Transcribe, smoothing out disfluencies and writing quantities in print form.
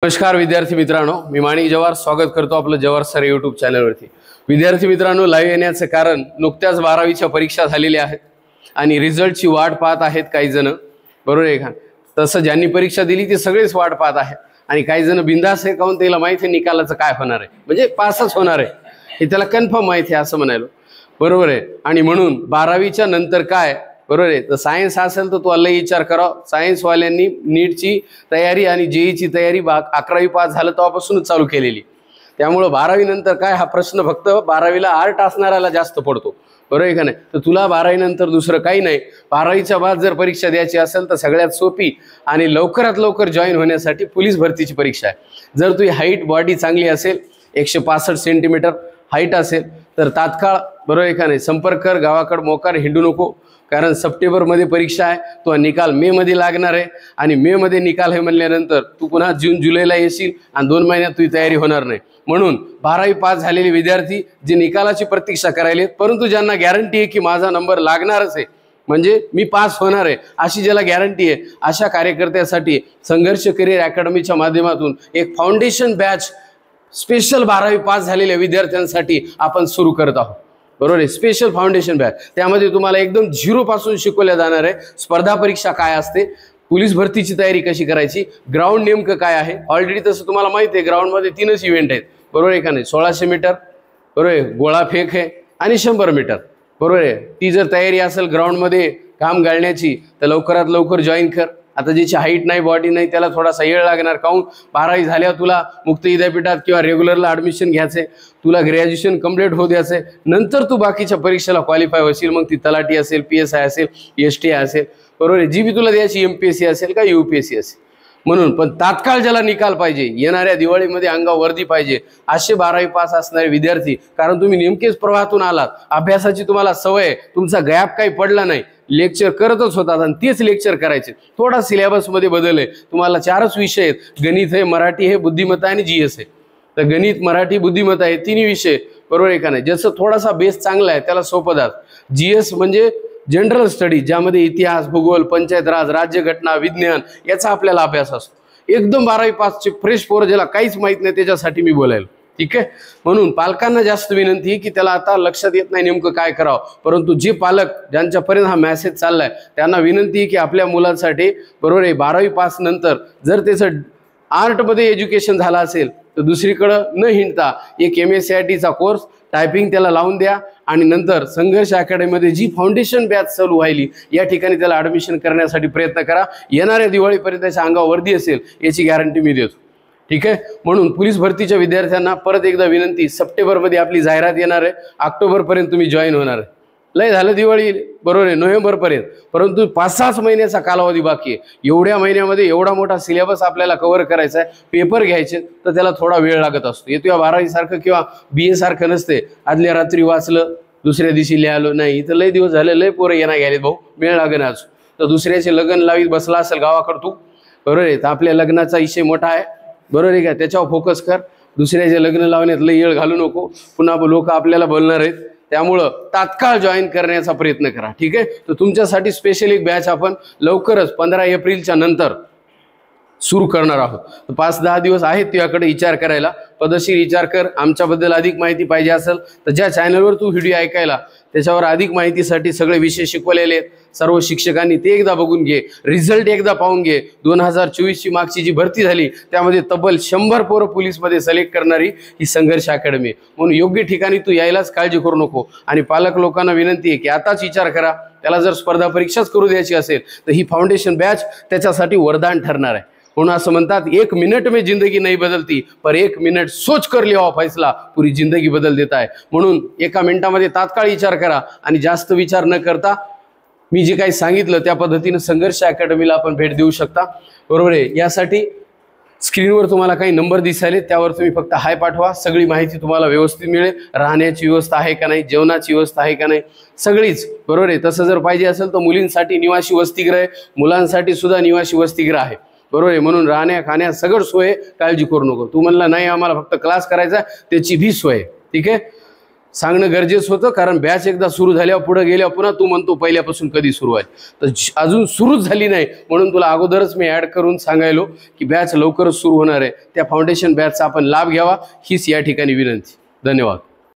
नमस्कार विद्यार्थी मित्रांनो, मी माणिक जवार स्वागत करतो आपलं जवार सर यूट्यूब चॅनलवरती। विद्यार्थी मित्रांनो, लाईव्ह येण्याचं कारण नुकत्याच 12वीच्या परीक्षा झालेल्या आहेत आणि रिझल्टची वाट पाहत आहेत काही जण, बरोबर आहे का? तसं ज्यांनी परीक्षा दिली ते सगळेच वाट पाहत आहेत आणि काही जण बिंदास आहे, काऊन त्याला माहिती आहे निकालाचं काय होणार आहे, म्हणजे पासच होणार आहे हे त्याला कन्फर्म माहिती आहे असं म्हणालो, बरोबर आहे। आणि म्हणून 12वीच्या नंतर काय, बरोबर आहे, तर सायन्स असेल तर तू लई विचार करा। सायन्स वाल्यांनी नीटची तयारी आणि जेईची तयारी 11वी पास झालं तेव्हापासूनच चालू केलेली। त्यामुळे 12वी नंतर काय हा प्रश्न फक्त 12वीला आर्ट असणाऱ्याला जास्त पडतो, बरोबर आहे का नाही? तर तुला 12वी नंतर दुसरं काही नाही, 12वीच्या बाद जर परीक्षा द्यायची असेल तर सगळ्यात सोपी आणि लवकरात लवकर जॉईन होण्यासाठी पोलीस भरतीची परीक्षा आहे। जर तुझी हाईट बॉडी चांगली असेल, 165 सेंटीमीटर हाईट असेल तर तात्काळ, बरोबर आहे का नाही, संपर्क कर, गावाकडे मोकार हिंडू नको, कारण सप्टेंबरमध्ये परीक्षा आहे, तो निकाल मे मध्ये लागणार आहे आणि मे मध्ये निकाल हे म्हणल्यानंतर तू पुन्हा जून जुलैला येशील आणि 2 महिन्यात तुझी तयारी होणार नाही। म्हणून 12वी पास झालेले विद्यार्थी जे निकालाची प्रतीक्षा करायले, परंतु ज्यांना गॅरंटी आहे की माझा नंबर लागणारच आहे, म्हणजे मी पास होणार आहे अशी ज्याला गॅरंटी आहे, अशा कार्यकर्त्यासाठी संघर्ष करिअर अकॅडमीच्या माध्यमातून एक फाउंडेशन बॅच स्पेशल 12वी पास झालेल्या विद्यार्थ्यांसाठी आपण सुरू करत आहोत, बरोबर आहे। स्पेशल फाउंडेशन बॅच, त्यामध्ये तुम्हाला एकदम झिरो पासून शिकवल्या जाणार आहे। स्पर्धा परीक्षा काय असते, पोलीस भरतीची तयारी कशी करायची, ग्राउंड नेमकं काय आहे। ऑलरेडी तसं तुम्हाला माहिती आहे, ग्राउंडमध्ये 3च इव्हेंट आहेत, बरोबर आहे का नाही? 1600 मीटर, बरोबर आहे, गोळा फेक आहे आणि 100 मीटर, बरोबर आहे। ती जर तयारी असेल ग्राउंडमध्ये काम घालण्याची तर लवकरात लवकर जॉईन कर। आता ज्याची हाईट नाही, बॉडी नाही, त्याला थोडासा वेळ लागणार, काऊन 12वी झाल्यावर तुला मुक्त विद्यापीठात किंवा रेग्युलरला ॲडमिशन घ्यायचं आहे, तुला ग्रॅज्युएशन कंप्लीट होऊ द्यायचं आहे, नंतर तू बाकीच्या परीक्षेला क्वालिफाय होशील। मग ती तलाठी असेल, PSI असेल, STI असेल, बरोबर आहे, जी बी तुला द्यायची MPSC असेल का UPSC असेल। म्हणून पण तात्काळ ज्याला निकाल पाहिजे, येणाऱ्या दिवाळीमध्ये अंगावर वर्दी पाहिजे, असे 12वी पास असणारे विद्यार्थी, कारण तुम्ही नेमकेच प्रवाहातून आलात, अभ्यासाची तुम्हाला सवय आहे, तुमचा गॅप काही पडला नाही, लेक्चर करतच होतात आणि तेच लेक्चर करायचे। थोडा सिलेबसमध्ये बदल आहे, तुम्हाला 4च विषय आहेत, गणित आहे, मराठी आहे, बुद्धिमत्ता आणि GS आहे। तर गणित, मराठी, बुद्धिमत्ता आहे, तिन्ही विषय, बरोबर आहे का नाही? ज्याचं थोडासा बेस चांगला आहे त्याला सोपं जात। GS म्हणजे जनरल स्टडी, ज्यामध्ये इतिहास, भूगोल, पंचायत राज, राज्यघटना, विज्ञान याचा आपल्याला अभ्यास असतो। एकदम 12वी पासचे फ्रेश पोर ज्याला काहीच माहित नाही त्याच्यासाठी मी बोलायलो, ठीक आहे। म्हणून पालकांना जास्त विनंती आहे की त्याला आता लक्षात येत नाही नेमकं काय करावं, परंतु जे पालक ज्यांच्यापर्यंत हा मेसेज चाललाय त्यांना विनंती आहे की आपल्या मुलांसाठी, बरोबर आहे, 12वी पास नंतर जर त्याचं आर्टमध्ये एज्युकेशन झालं असेल तर दुसरीकडं न हिंडता एक MSCITचा कोर्स टायपिंग त्याला लावून द्या आणि नंतर संघर्ष अकॅडमीमध्ये जी फाउंडेशन बॅच चालू व्हायली या ठिकाणी त्याला ॲडमिशन करण्यासाठी प्रयत्न करा। येणाऱ्या दिवाळीपर्यंत त्याच्या अंगावर वर्दी असेल याची गॅरंटी मी देतो, ठीक आहे। म्हणून पोलीस भरतीच्या विद्यार्थ्यांना परत एकदा विनंती, सप्टेंबरमध्ये आपली जाहिरात येणार आहे, ऑक्टोबरपर्यंत तुम्ही जॉईन होणार आहे। लय झालं दिवाळी, बरोबर आहे, नोव्हेंबरपर्यंत, परंतु 5-6 महिन्याचा कालावधी बाकी आहे। एवढ्या महिन्यामध्ये एवढा मोठा सिलेबस आपल्याला कव्हर करायचा आहे, पेपर घ्यायचे तर त्याला थोडा वेळ लागत असतो। येतो या 12वी सारखं किंवा BA सारखं नसते, आदल्या रात्री वाचलं दुसऱ्या दिवशी लिहालो नाही। इथं लय दिवस झाले, लय पोरं येणार गेलेत भाऊ, वेळ लागेल आज। तर दुसऱ्याचे लग्न लावीत बसला असेल गावाकडं तू, बरोबर आहे, तर आपल्या लग्नाचा विषय मोठा आहे, बरोबर आहे का, त्याच्यावर फोकस कर। दुसऱ्याचे लग्न लावण्यात लय वेळ घालू नको, पुन्हा लोक आपल्याला बोलणार आहेत, त्यामुळं तात्काळ जॉईन करण्याचा प्रयत्न करा, ठीक आहे। तर तुमच्यासाठी स्पेशल एक बॅच आपण लवकरच 15 एप्रिलच्या नंतर सुरू करणार आहोत। 5-10 दिवस आहेत तुझ्याकडे विचार करायला, पद्धतशीर विचार कर। आमच्याबद्दल अधिक माहिती पाहिजे असेल तर ज्या चॅनलवर तू व्हिडिओ ऐकायला त्याच्यावर अधिक माहितीसाठी सगळे विषय शिकवलेले आहेत सर्व शिक्षकांनी, ते एकदा बघून घे, रिझल्ट एकदा पाहून घे। 2024ची मागची जी भरती झाली त्यामध्ये तब्बल 100 पोरं पोलीसमध्ये सिलेक्ट करणारी ही संघर्ष अकॅडमी, म्हणून योग्य ठिकाणी तू यायलाच काळजी करू नको। आणि पालक लोकांना विनंती आहे की आताच विचार करा, त्याला जर स्पर्धा परीक्षाच करू द्यायची असेल तर ही फाउंडेशन बॅच त्याच्यासाठी वरदान ठरणार आहे। म्हणून असं म्हणतात, 1 मिनट में जिंदगी नहीं बदलती पर 1 मिनट सोच कर लिया हुआ फैसला पूरी जिंदगी बदल देता है। म्हणून 1 मिनिटामध्ये तात्काळ विचार करा आणि जास्त विचार न करता मी जे काही सांगितलं त्या पद्धतीनं संघर्ष अकॅडमीला आपण भेट देऊ शकता, बरोबर आहे। यासाठी स्क्रीनवर तुम्हाला काही नंबर दिसायले, त्यावर तुम्ही फक्त हाय पाठवा, सगळी माहिती तुम्हाला व्यवस्थित मिळेल। राहण्याची व्यवस्था आहे का नाही, जेवणाची व्यवस्था आहे का नाही, सगळीच, बरोबर आहे। तसं जर पाहिजे असेल तर मुलींसाठी निवासी वसतिगृह आहे, मुलांसाठी सुद्धा निवासी वसतिगृह आहे, बरोबर आहे। म्हणून राहण्या खाण्या सगळं सोय, काळजी करू नको। तू म्हणला नाही आम्हाला फक्त क्लास करायचा, त्याची भी सोय, ठीक आहे। सांगणं गरजेचं होतं, कारण बॅच एकदा सुरू झाल्यावर पुढे गेल्यावर पुन्हा तू म्हणतो पहिल्यापासून कधी सुरू आहे, तर अजून सुरूच झाली नाही म्हणून तुला अगोदरच मी ॲड करून सांगायलो की बॅच लवकरच सुरू होणार आहे. त्या फाउंडेशन बॅचचा आपण लाभ घ्यावा हीच या ठिकाणी विनंती. धन्यवाद.